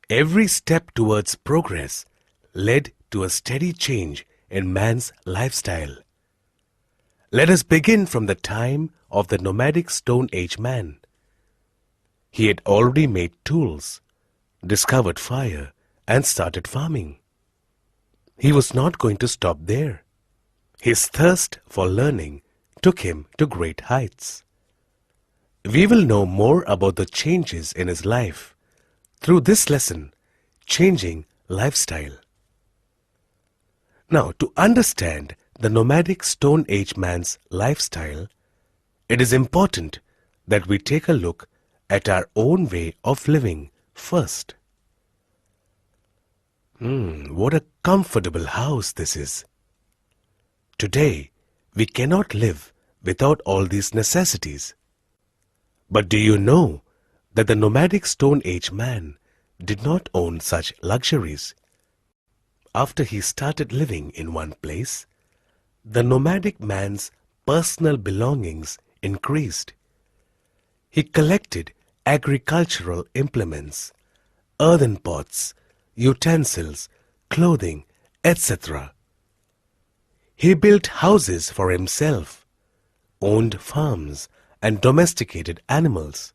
Every step towards progress led to a steady change in man's lifestyle. Let us begin from the time of the nomadic Stone Age man. He had already made tools, discovered fire, and started farming. He was not going to stop there. His thirst for learning took him to great heights. We will know more about the changes in his life through this lesson, Changing Lifestyle. Now, to understand the nomadic Stone Age man's lifestyle, it is important that we take a look at our own way of living first. What a comfortable house this is. Today, we cannot live without all these necessities. But do you know that the nomadic Stone Age man did not own such luxuries? After he started living in one place, the nomadic man's personal belongings increased. He collected agricultural implements, earthen pots, utensils, clothing, etc. He built houses for himself, owned farms, and domesticated animals.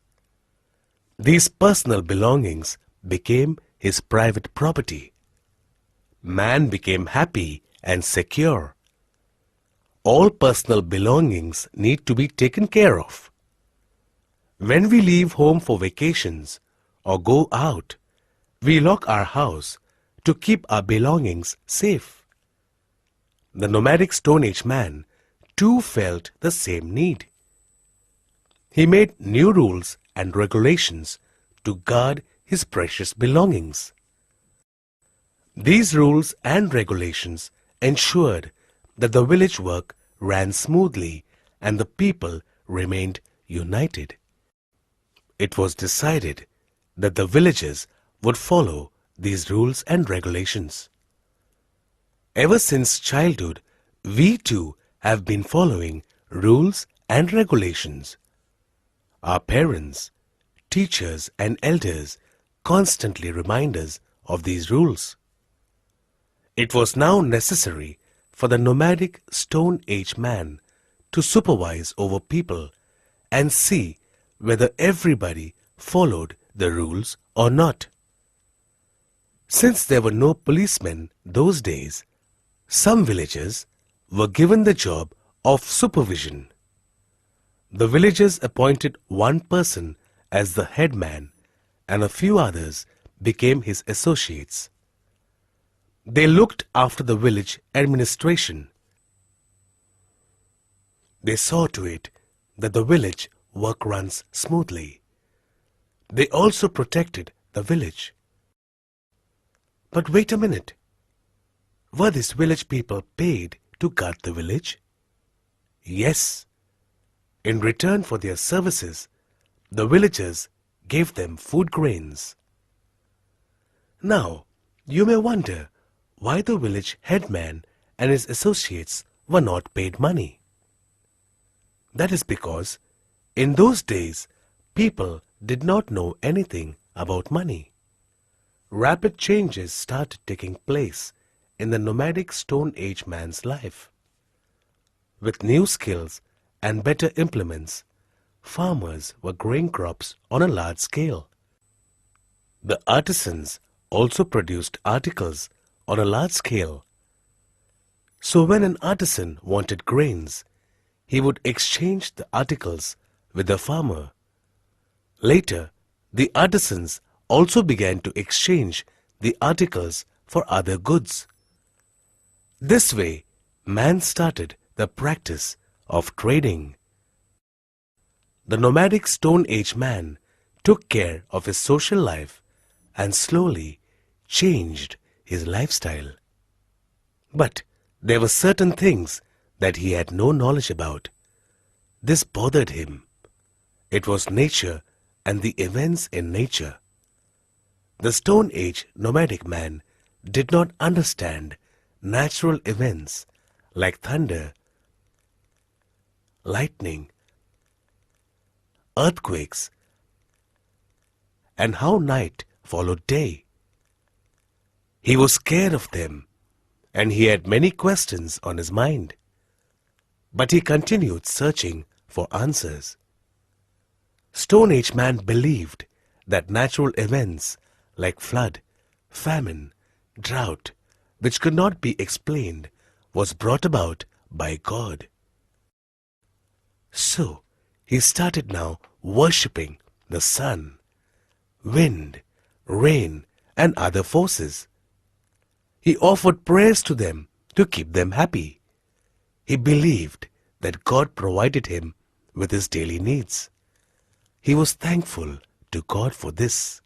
These personal belongings became his private property. Man became happy and secure. All personal belongings need to be taken care of. When we leave home for vacations or go out, we lock our house to keep our belongings safe. The nomadic Stone Age man too felt the same need. He made new rules and regulations to guard his precious belongings. These rules and regulations ensured that the village work ran smoothly and the people remained united. It was decided that the villagers would follow these rules and regulations. Ever since childhood, we too have been following rules and regulations. Our parents, teachers, and elders constantly remind us of these rules. It was now necessary for the nomadic Stone Age man to supervise over people and see whether everybody followed the rules or not. Since there were no policemen those days, some villagers were given the job of supervision. The villagers appointed one person as the headman and a few others became his associates. They looked after the village administration. They saw to it that the village work runs smoothly. They also protected the village. But wait a minute. Were these village people paid to guard the village? Yes. In return for their services, the villagers gave them food grains. Now, you may wonder why the village headman and his associates were not paid money. That is because in those days, people did not know anything about money. Rapid changes started taking place in the nomadic Stone Age man's life. With new skills and better implements, farmers were growing crops on a large scale. The artisans also produced articles on a large scale. So when an artisan wanted grains, he would exchange the articles with the farmer. Later, the artisans also began to exchange the articles for other goods. This way, man started the practice of trading. The nomadic Stone Age man took care of his social life and slowly changed his lifestyle. But there were certain things that he had no knowledge about. This bothered him. It was nature and the events in nature. The Stone Age nomadic man did not understand natural events like thunder, lightning, earthquakes, and how night followed day. He was scared of them, and he had many questions on his mind. But he continued searching for answers. Stone Age man believed that natural events like flood, famine, drought, which could not be explained, was brought about by God. So he started now worshipping the sun, wind, rain, and other forces. He offered prayers to them to keep them happy. He believed that God provided him with his daily needs. He was thankful to God for this.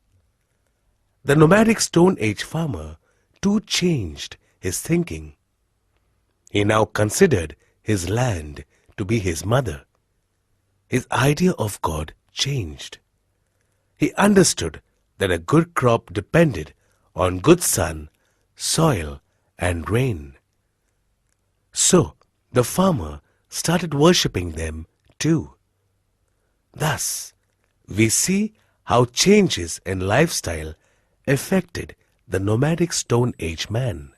The nomadic Stone Age farmer too changed his thinking. He now considered his land to be his mother. His idea of God changed. He understood that a good crop depended on good sun, soil, and rain. So the farmer started worshipping them too. Thus, we see how changes in lifestyle affected the nomadic Stone Age man.